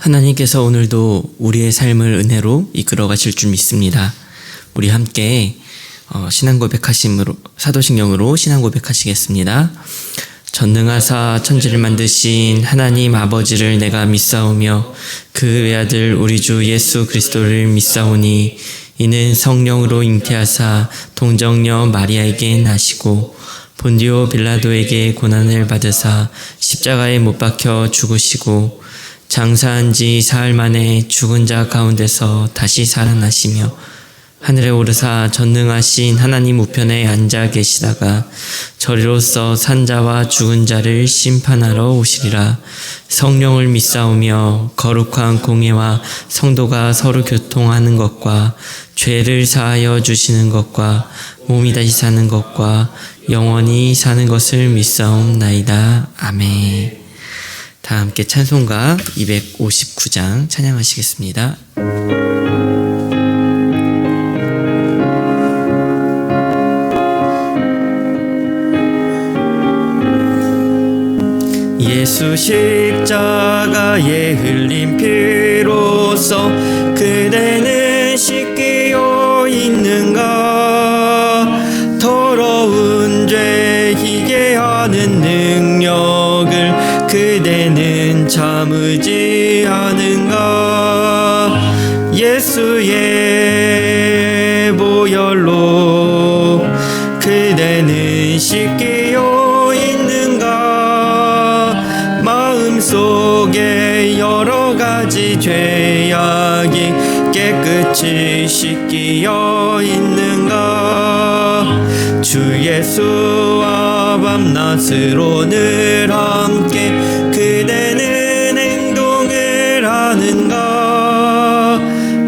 하나님께서 오늘도 우리의 삶을 은혜로 이끌어 가실 줄 믿습니다. 우리 함께 신앙고백하심으로 사도신경으로 신앙고백하시겠습니다. 전능하사 천지를 만드신 하나님 아버지를 내가 믿사오며 그 외아들 우리 주 예수 그리스도를 믿사오니 이는 성령으로 잉태하사 동정녀 마리아에게 나시고 본디오 빌라도에게 고난을 받으사 십자가에 못 박혀 죽으시고 장사한 지 사흘 만에 죽은 자 가운데서 다시 살아나시며 하늘에 오르사 전능하신 하나님 우편에 앉아 계시다가 저리로서 산 자와 죽은 자를 심판하러 오시리라. 성령을 믿사오며 거룩한 공예와 성도가 서로 교통하는 것과 죄를 사하여 주시는 것과 몸이 다시 사는 것과 영원히 사는 것을 믿사옵나이다. 아멘. 다 함께 찬송가 259장 찬양하시겠습니다. 예수 십자가에 흘린 피로써 그대는 씻기어 있는가? 더러운 죄 희게 하는 능력을 그대는 참으지 않은가? 예수의 보혈로 그대는 씻기어 있는가? 마음속에 여러 가지 죄악이 깨끗이 씻기어 있는가? 주 예수와 밤낮으로 늘 함께 그대는 행동을 하는가?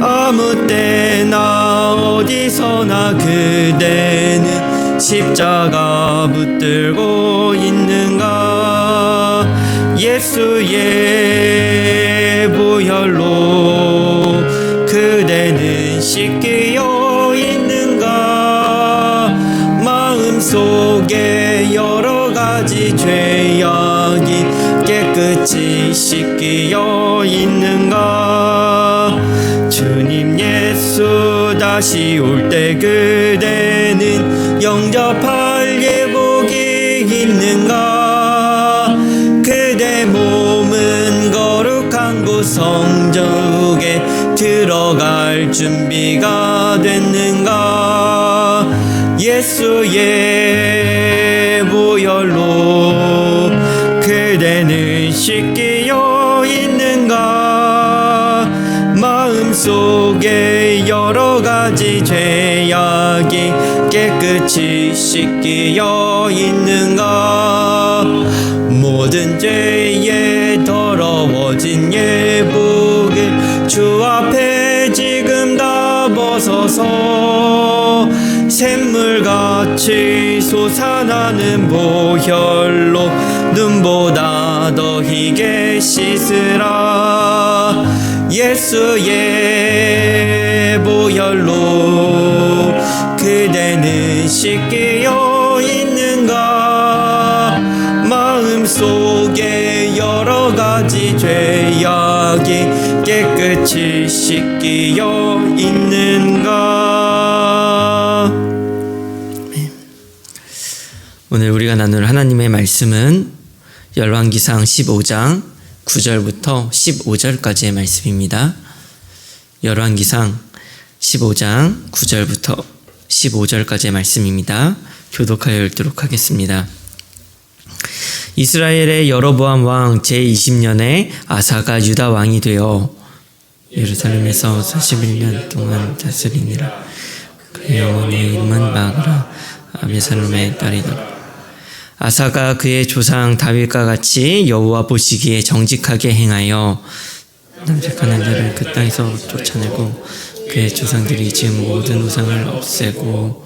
아무 때나 어디서나 그대는 십자가 붙들고 있는가? 예수의 보혈로 그대는 씻기어 있는가? 마음속에 여러 가지 죄악이 깨끗이 씻기어 있는가? 주님 예수 다시 올 때 그대는 영접할 예복이 있는가? 그대 몸은 거룩한 곳 성전에 들어갈 준비가 됐는가? 예수의 보혈로 그대는 씻기어 있는가? 마음속에 여러 가지 죄악이 깨끗이 씻기어 있는가? 모든 죄에 더러워진 예복을 주 앞에 지금 다 벗어서 샘물같이 솟아나는 보혈로 눈보다 더 희게 씻으라. 예수의 보혈로 그대는 씻기어 있는가? 마음속에 여러 가지 죄악이 깨끗이 씻기어 있는가? 오늘 우리가 나눌 하나님의 말씀은 열왕기상 15장 9절부터 15절까지의 말씀입니다. 열왕기상 15장 9절부터 15절까지의 말씀입니다. 교독하여 읽도록 하겠습니다. 이스라엘의 여로보암 왕 제20년에 아사가 유다 왕이 되어 예루살렘에서 41년 동안 다스리니라. 그 영혼의 이름은 마그라 아비살롬의 딸이더라. 아사가 그의 조상 다윗과 같이 여호와 보시기에 정직하게 행하여 남색한 자를 그 땅에서 쫓아내고 그의 조상들이 지은 모든 우상을 없애고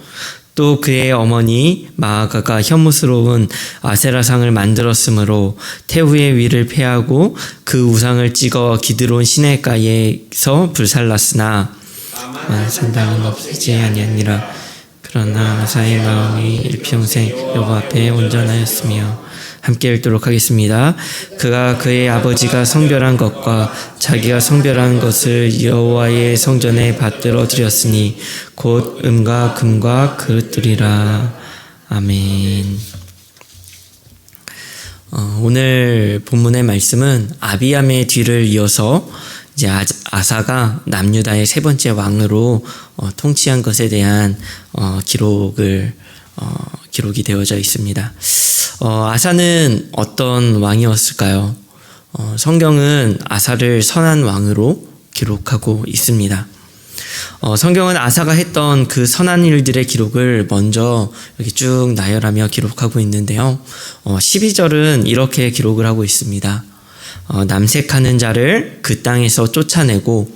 또 그의 어머니 마아가가 혐오스러운 아세라상을 만들었으므로 태후의 위를 폐하고 그 우상을 찍어 기드론 시내가에서 불살랐으나 산당은 없애지 아니하니라. 그러나 아사의 마음이 일평생 여호와 앞에 온전하였으며. 함께 읽도록 하겠습니다. 그가 그의 아버지가 성별한 것과 자기가 성별한 것을 여호와의 성전에 받들어 드렸으니 곧 은과 금과 그릇들이라. 아멘. 오늘 본문의 말씀은 아비암의 뒤를 이어서 이제 아사가 남유다의 세 번째 왕으로 통치한 것에 대한 기록이 되어져 있습니다. 아사는 어떤 왕이었을까요? 성경은 아사를 선한 왕으로 기록하고 있습니다. 성경은 아사가 했던 그 선한 일들의 기록을 먼저 이렇게 쭉 나열하며 기록하고 있는데요. 12절은 이렇게 기록을 하고 있습니다. 남색하는 자를 그 땅에서 쫓아내고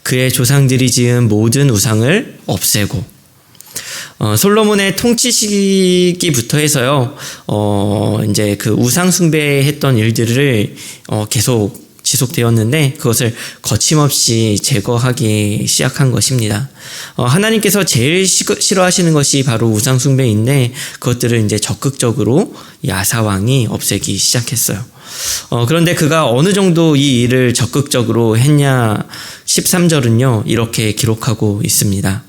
그의 조상들이 지은 모든 우상을 없애고. 솔로몬의 통치 시기부터 해서요, 이제 그 우상 숭배했던 일들을 계속 지속되었는데 그것을 거침없이 제거하기 시작한 것입니다. 하나님께서 제일 싫어하시는 것이 바로 우상 숭배인데 그것들을 이제 적극적으로 이 아사 왕이 없애기 시작했어요. 그런데 그가 어느 정도 이 일을 적극적으로 했냐? 13절은요, 이렇게 기록하고 있습니다.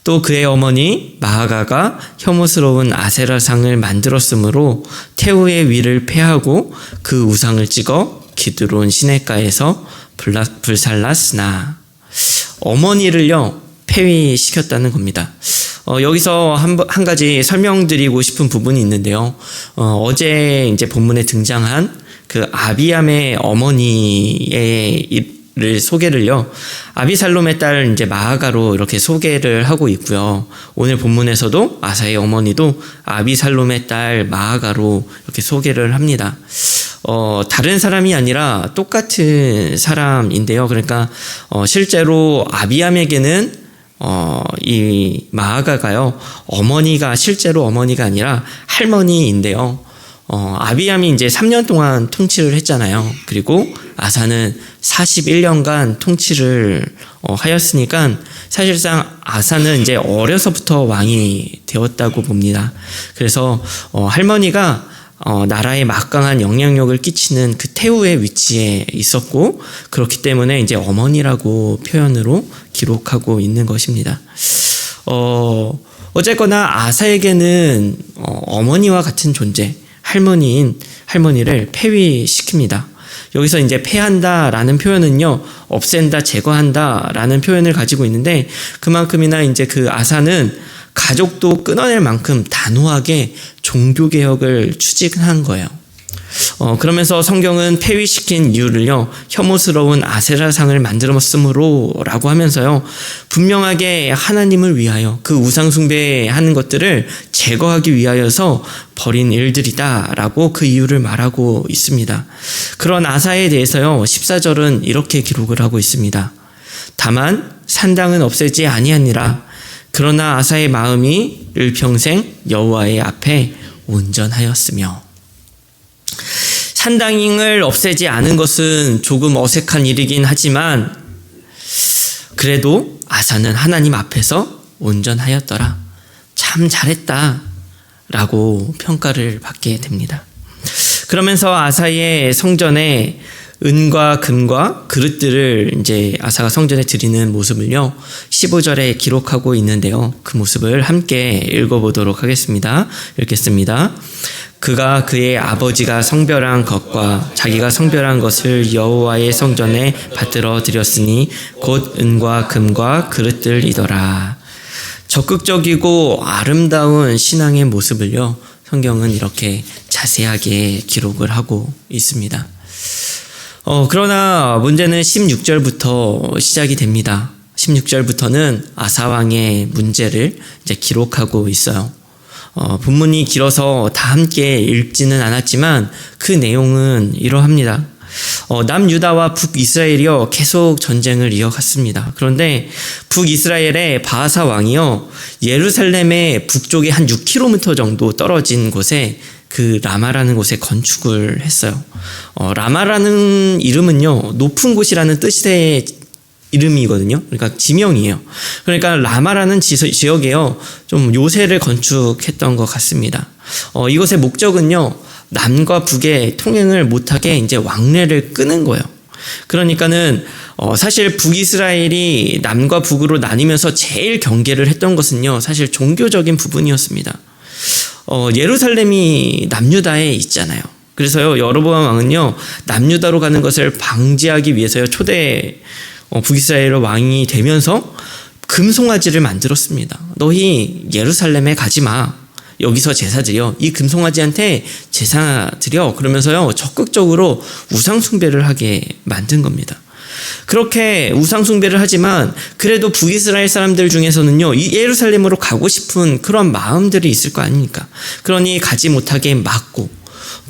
또 그의 어머니 마아가가 혐오스러운 아세라상을 만들었으므로 태우의 위를 폐하고 그 우상을 찍어 기드론 시냇가에서 불살랐으나. 어머니를요 폐위시켰다는 겁니다. 여기서 한 가지 설명드리고 싶은 부분이 있는데요. 어제 이제 본문에 등장한 그 아비암의 어머니의 소개를요, 아비살롬의 딸 이제 마아가로 이렇게 소개를 하고 있고요. 오늘 본문에서도 아사의 어머니도 아비살롬의 딸 마아가로 이렇게 소개를 합니다. 다른 사람이 아니라 똑같은 사람인데요. 그러니까 실제로 아비암에게는 이 마아가가요, 어머니가 실제로 어머니가 아니라 할머니인데요. 아비암이 이제 3년 동안 통치를 했잖아요. 그리고 아사는 41년간 통치를 하였으니까 사실상 아사는 이제 어려서부터 왕이 되었다고 봅니다. 그래서 할머니가 나라에 막강한 영향력을 끼치는 그 태우의 위치에 있었고, 그렇기 때문에 이제 어머니라고 표현으로 기록하고 있는 것입니다. 어쨌거나 아사에게는 어머니와 같은 존재, 할머니를 폐위시킵니다. 여기서 이제 폐한다라는 표현은요, 없앤다, 제거한다라는 표현을 가지고 있는데, 그만큼이나 이제 그 아사는 가족도 끊어낼 만큼 단호하게 종교개혁을 추진한 거예요. 그러면서 성경은 폐위시킨 이유를요, 혐오스러운 아세라상을 만들었으므로 라고 하면서요, 분명하게 하나님을 위하여 그 우상숭배하는 것들을 제거하기 위하여서 벌인 일들이다 라고 그 이유를 말하고 있습니다. 그런 아사에 대해서요, 14절은 이렇게 기록을 하고 있습니다. 다만 산당은 없애지 아니하니라. 그러나 아사의 마음이 일평생 여호와의 앞에 온전하였으며. 산당을 없애지 않은 것은 조금 어색한 일이긴 하지만 그래도 아사는 하나님 앞에서 온전하였더라. 참 잘했다 라고 평가를 받게 됩니다. 그러면서 아사의 성전에 은과 금과 그릇들을 이제 아사가 성전에 드리는 모습을요, 15절에 기록하고 있는데요. 그 모습을 함께 읽어보도록 하겠습니다. 읽겠습니다. 그가 그의 아버지가 성별한 것과 자기가 성별한 것을 여호와의 성전에 받들어 드렸으니 곧 은과 금과 그릇들이더라. 적극적이고 아름다운 신앙의 모습을요, 성경은 이렇게 자세하게 기록을 하고 있습니다. 그러나 문제는 16절부터 시작이 됩니다. 16절부터는 아사왕의 문제를 이제 기록하고 있어요. 본문이 길어서 다 함께 읽지는 않았지만 그 내용은 이러합니다. 남유다와 북이스라엘이요 계속 전쟁을 이어갔습니다. 그런데 북이스라엘의 바하사 왕이요 예루살렘의 북쪽에 한 6km 정도 떨어진 곳에 그 라마라는 곳에 건축을 했어요. 라마라는 이름은요 높은 곳이라는 뜻의 이름이거든요. 그러니까 지명이에요. 그러니까 라마라는 지역에요. 좀 요새를 건축했던 것 같습니다. 이것의 목적은요. 남과 북의 통행을 못하게 이제 왕래를 끄는 거예요. 그러니까는 사실 북이스라엘이 남과 북으로 나뉘면서 제일 경계를 했던 것은요. 사실 종교적인 부분이었습니다. 예루살렘이 남유다에 있잖아요. 그래서요. 여로보암 왕은요. 남유다로 가는 것을 방지하기 위해서요. 초대 북이스라엘 왕이 되면서 금송아지를 만들었습니다. 너희 예루살렘에 가지 마. 여기서 제사 드려. 이 금송아지한테 제사 드려. 그러면서요. 적극적으로 우상 숭배를 하게 만든 겁니다. 그렇게 우상 숭배를 하지만 그래도 북이스라엘 사람들 중에서는요. 이 예루살렘으로 가고 싶은 그런 마음들이 있을 거 아닙니까? 그러니 가지 못하게 막고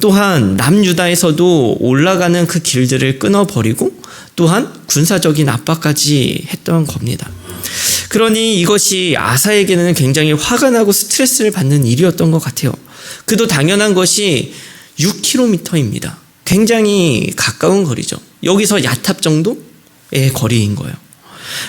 또한 남유다에서도 올라가는 그 길들을 끊어버리고 또한 군사적인 압박까지 했던 겁니다. 그러니 이것이 아사에게는 굉장히 화가 나고 스트레스를 받는 일이었던 것 같아요. 그도 당연한 것이 6km입니다. 굉장히 가까운 거리죠. 여기서 야탑 정도의 거리인 거예요.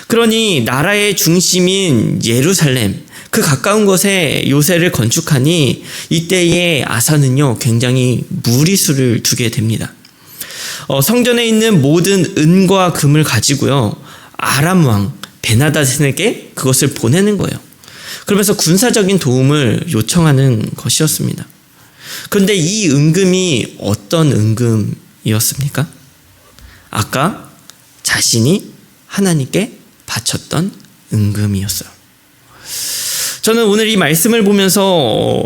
그러니 나라의 중심인 예루살렘, 그 가까운 곳에 요새를 건축하니 이때의 아사는요 굉장히 무리수를 두게 됩니다. 성전에 있는 모든 은과 금을 가지고요 아람 왕 베나닷에게 그것을 보내는 거예요. 그러면서 군사적인 도움을 요청하는 것이었습니다. 그런데 이 은금이 어떤 은금이었습니까? 아까 자신이 하나님께 바쳤던 은금이었어요. 저는 오늘 이 말씀을 보면서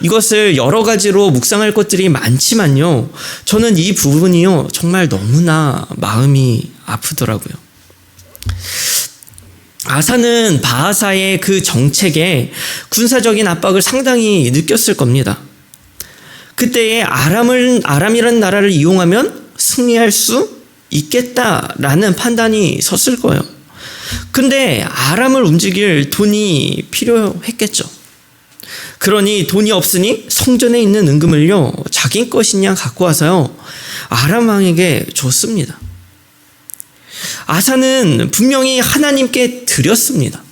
이것을 여러 가지로 묵상할 것들이 많지만요. 저는 이 부분이요. 정말 너무나 마음이 아프더라고요. 아사는 바하사의 그 정책에 군사적인 압박을 상당히 느꼈을 겁니다. 그때에 아람이라는 나라를 이용하면 승리할 수 있겠다라는 판단이 섰을 거예요. 근데 아람을 움직일 돈이 필요했겠죠. 그러니 돈이 없으니 성전에 있는 은금을요 자기 것이냐 갖고 와서요 아람 왕에게 줬습니다. 아사는 분명히 하나님께 드렸습니다.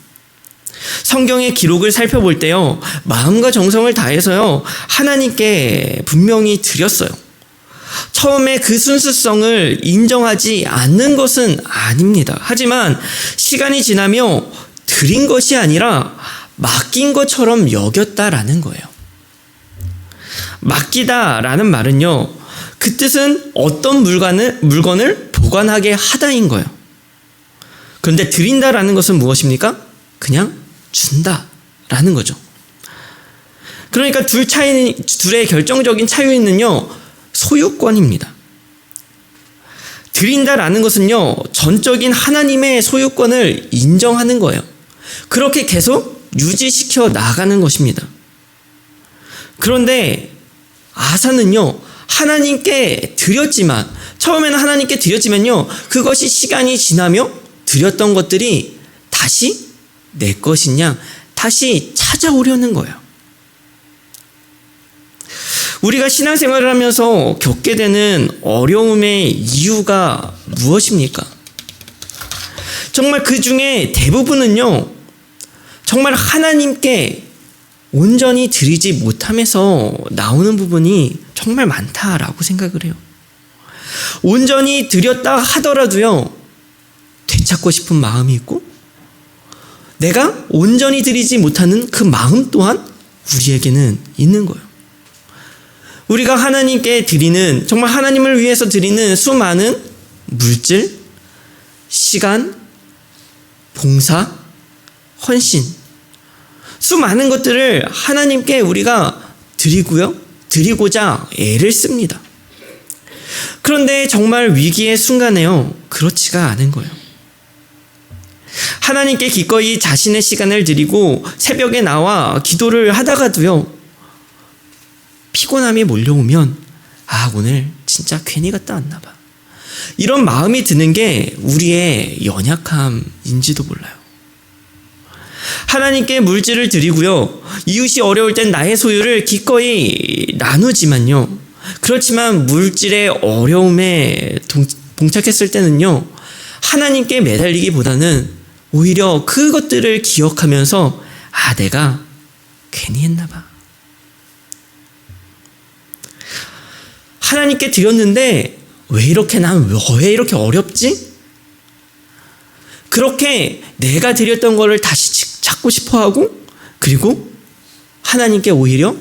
성경의 기록을 살펴볼 때요 마음과 정성을 다해서요 하나님께 분명히 드렸어요. 처음에 그 순수성을 인정하지 않는 것은 아닙니다. 하지만 시간이 지나며 드린 것이 아니라 맡긴 것처럼 여겼다라는 거예요. 맡기다라는 말은요 그 뜻은 어떤 물건을 보관하게 하다인 거예요. 그런데 드린다라는 것은 무엇입니까? 그냥 준다라는 거죠. 그러니까 둘의 결정적인 차이는요 소유권입니다. 드린다라는 것은요 전적인 하나님의 소유권을 인정하는 거예요. 그렇게 계속 유지시켜 나가는 것입니다. 그런데 아사는요 하나님께 드렸지만 처음에는 하나님께 드렸지만요 그것이 시간이 지나며 드렸던 것들이 다시 내 것이냐 다시 찾아오려는 거예요. 우리가 신앙생활을 하면서 겪게 되는 어려움의 이유가 무엇입니까? 정말 그 중에 대부분은요 정말 하나님께 온전히 드리지 못함에서 나오는 부분이 정말 많다라고 생각을 해요. 온전히 드렸다 하더라도요 되찾고 싶은 마음이 있고 내가 온전히 드리지 못하는 그 마음 또한 우리에게는 있는 거예요. 우리가 하나님께 드리는 정말 하나님을 위해서 드리는 수많은 물질, 시간, 봉사, 헌신 수많은 것들을 하나님께 우리가 드리고자 애를 씁니다. 그런데 정말 위기의 순간에요 그렇지가 않은 거예요. 하나님께 기꺼이 자신의 시간을 드리고 새벽에 나와 기도를 하다가도요 피곤함이 몰려오면 오늘 진짜 괜히 갔다 왔나 봐 이런 마음이 드는 게 우리의 연약함인지도 몰라요. 하나님께 물질을 드리고요 이웃이 어려울 땐 나의 소유를 기꺼이 나누지만요 그렇지만 물질의 어려움에 봉착했을 때는요 하나님께 매달리기보다는 오히려 그것들을 기억하면서 내가 괜히 했나 봐. 하나님께 드렸는데 왜 이렇게 어렵지? 그렇게 내가 드렸던 거를 다시 찾고 싶어하고, 그리고 하나님께 오히려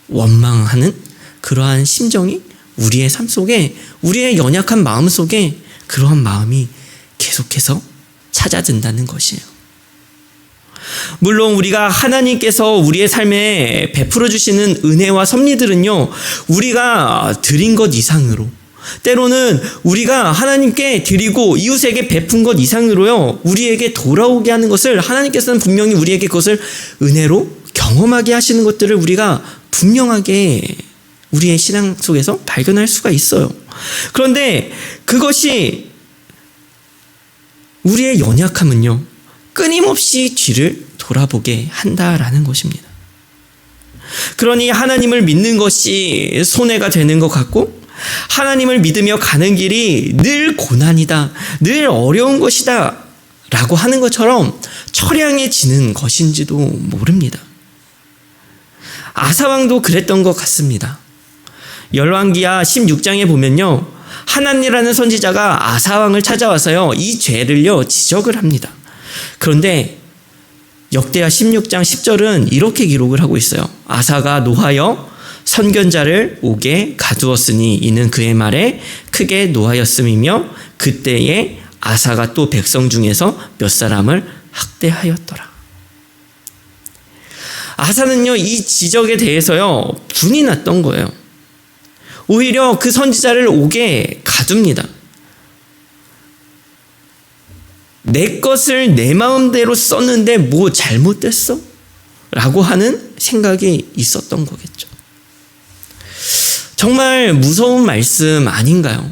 원망하는 그러한 심정이 우리의 삶 속에, 우리의 연약한 마음 속에 그러한 마음이 계속해서 찾아든다는 것이에요. 물론 우리가 하나님께서 우리의 삶에 베풀어 주시는 은혜와 섭리들은요, 우리가 드린 것 이상으로, 때로는 우리가 하나님께 드리고 이웃에게 베푼 것 이상으로요, 우리에게 돌아오게 하는 것을 하나님께서는 분명히 우리에게 그것을 은혜로 경험하게 하시는 것들을 우리가 분명하게 우리의 신앙 속에서 발견할 수가 있어요. 그런데 그것이, 우리의 연약함은요, 끊임없이 뒤를 돌아보게 한다라는 것입니다. 그러니 하나님을 믿는 것이 손해가 되는 것 같고, 하나님을 믿으며 가는 길이 늘 고난이다, 늘 어려운 것이다 라고 하는 것처럼 처량해지는 것인지도 모릅니다. 아사왕도 그랬던 것 같습니다. 열왕기하 16장에 보면요, 하난이라는 선지자가 아사왕을 찾아와서요, 이 죄를요 지적을 합니다. 그런데 역대하 16장 10절은 이렇게 기록을 하고 있어요. 아사가 노하여 선견자를 옥에 가두었으니 이는 그의 말에 크게 노하였음이며 그때에 아사가 또 백성 중에서 몇 사람을 학대하였더라. 아사는요, 이 지적에 대해서요 분이 났던 거예요. 오히려 그 선지자를 옥에 가둡니다. 내 것을 내 마음대로 썼는데 뭐 잘못됐어? 라고 하는 생각이 있었던 거겠죠. 정말 무서운 말씀 아닌가요?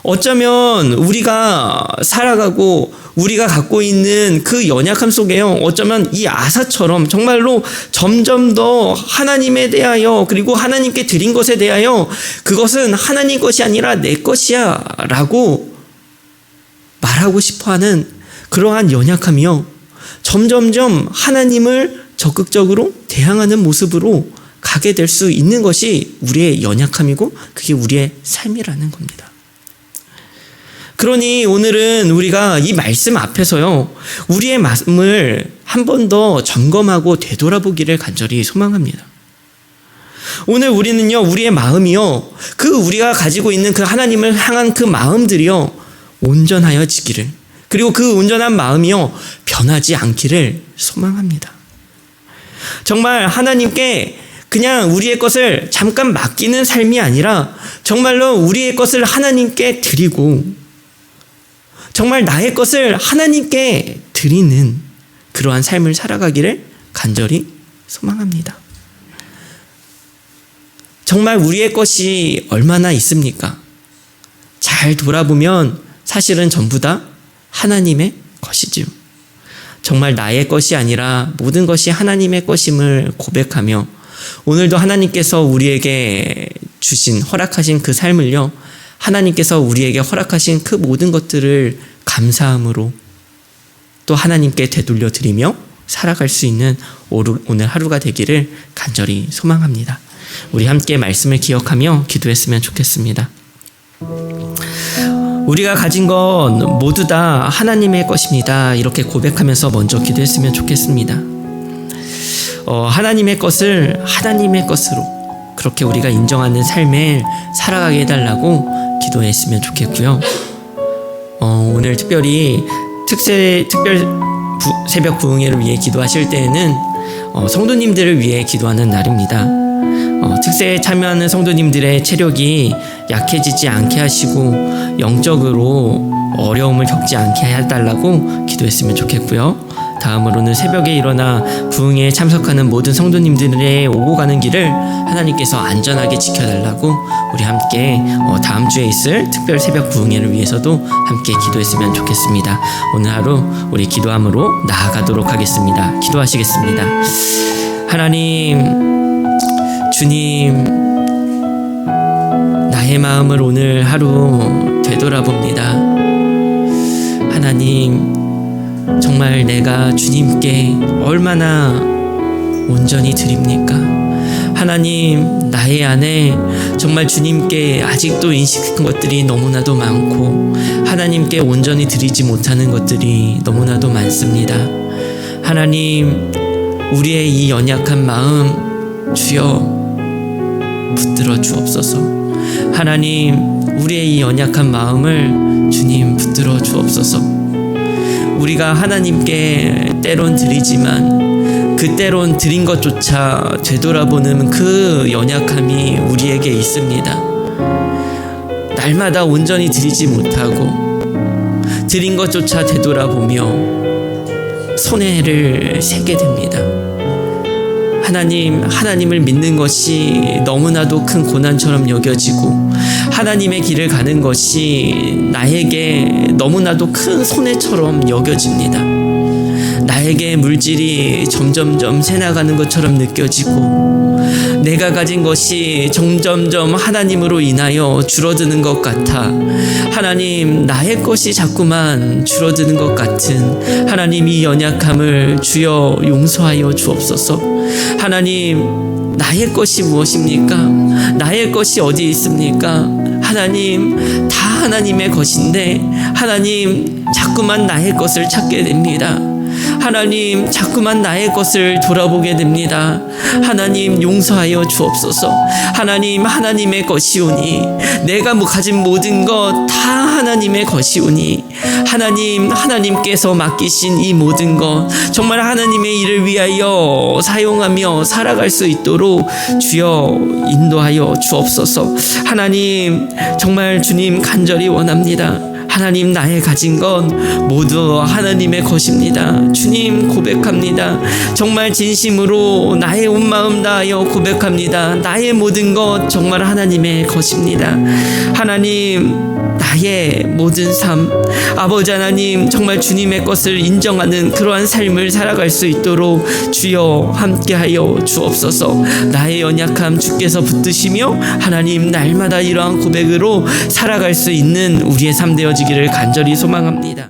어쩌면 우리가 살아가고 우리가 갖고 있는 그 연약함 속에요, 어쩌면 이 아사처럼 정말로 점점 더 하나님에 대하여, 그리고 하나님께 드린 것에 대하여 그것은 하나님 것이 아니라 내 것이야 라고 말하고 싶어하는 그러한 연약함이요, 점점점 하나님을 적극적으로 대항하는 모습으로 가게 될 수 있는 것이 우리의 연약함이고, 그게 우리의 삶이라는 겁니다. 그러니 오늘은 우리가 이 말씀 앞에서요, 우리의 마음을 한 번 더 점검하고 되돌아보기를 간절히 소망합니다. 오늘 우리는요, 우리의 마음이요, 그 우리가 가지고 있는 그 하나님을 향한 그 마음들이요, 온전하여지기를, 그리고 그 온전한 마음이요, 변하지 않기를 소망합니다. 정말 하나님께 그냥 우리의 것을 잠깐 맡기는 삶이 아니라 정말로 우리의 것을 하나님께 드리고, 정말 나의 것을 하나님께 드리는 그러한 삶을 살아가기를 간절히 소망합니다. 정말 우리의 것이 얼마나 있습니까? 잘 돌아보면 사실은 전부 다 하나님의 것이지요. 정말 나의 것이 아니라 모든 것이 하나님의 것임을 고백하며, 오늘도 하나님께서 우리에게 주신, 허락하신 그 삶을요, 하나님께서 우리에게 허락하신 그 모든 것들을 감사함으로 또 하나님께 되돌려 드리며 살아갈 수 있는 오늘 하루가 되기를 간절히 소망합니다. 우리 함께 말씀을 기억하며 기도했으면 좋겠습니다. 우리가 가진 건 모두 다 하나님의 것입니다. 이렇게 고백하면서 먼저 기도했으면 좋겠습니다. 하나님의 것을 하나님의 것으로 그렇게 우리가 인정하는 삶을 살아가게 해달라고 기도했으면 좋겠고요. 오늘 특별히 특별 새벽 부흥회를 위해 기도하실 때에는 성도님들을 위해 기도하는 날입니다. 특세에 참여하는 성도님들의 체력이 약해지지 않게 하시고 영적으로 어려움을 겪지 않게 해달라고 기도했으면 좋겠고요. 다음으로는 새벽에 일어나 부흥회에 참석하는 모든 성도님들의 오고 가는 길을 하나님께서 안전하게 지켜달라고 우리 함께 다음 주에 있을 특별 새벽 부흥회를 위해서도 함께 기도했으면 좋겠습니다. 오늘 하루 우리 기도함으로 나아가도록 하겠습니다. 기도하시겠습니다. 하나님, 주님, 나의 마음을 오늘 하루 되돌아봅니다. 하나님, 정말 내가 주님께 얼마나 온전히 드립니까? 하나님, 나의 안에 정말 주님께 아직도 인식한 것들이 너무나도 많고 하나님께 온전히 드리지 못하는 것들이 너무나도 많습니다. 하나님, 우리의 이 연약한 마음 주여 붙들어 주옵소서. 하나님, 우리의 이 연약한 마음을 주님 붙들어 주옵소서. 우리가 하나님께 때론 드리지만 그 때론 드린 것조차 되돌아보는 그 연약함이 우리에게 있습니다. 날마다 온전히 드리지 못하고 드린 것조차 되돌아보며 손해를 세게 됩니다. 하나님을 믿는 것이 너무나도 큰 고난처럼 여겨지고 하나님의 길을 가는 것이 나에게 너무나도 큰 손해처럼 여겨집니다. 나에게 물질이 점점점 새나가는 것처럼 느껴지고 내가 가진 것이 점점점 하나님으로 인하여 줄어드는 것 같아 하나님, 나의 것이 자꾸만 줄어드는 것 같은 하나님, 이 연약함을 주여 용서하여 주옵소서. 하나님, 나의 것이 무엇입니까? 나의 것이 어디 있습니까? 하나님, 다 하나님의 것인데 하나님, 자꾸만 나의 것을 찾게 됩니다. 하나님, 자꾸만 나의 것을 돌아보게 됩니다. 하나님, 용서하여 주옵소서. 하나님, 하나님의 것이오니 내가 가진 모든 것 다 하나님의 것이오니 하나님, 하나님께서 맡기신 이 모든 것 정말 하나님의 일을 위하여 사용하며 살아갈 수 있도록 주여 인도하여 주옵소서. 하나님, 정말 주님 간절히 원합니다. 하나님, 나의 가진 건 모두 하나님의 것입니다. 주님, 고백합니다. 정말 진심으로 나의 온 마음 다하여 고백합니다. 나의 모든 것 정말 하나님의 것입니다. 하나님, 나의 모든 삶, 아버지 하나님, 정말 주님의 것을 인정하는 그러한 삶을 살아갈 수 있도록 주여 함께하여 주옵소서. 나의 연약함 주께서 붙드시며 하나님, 날마다 이러한 고백으로 살아갈 수 있는 우리의 삶 되어지기를 간절히 소망합니다.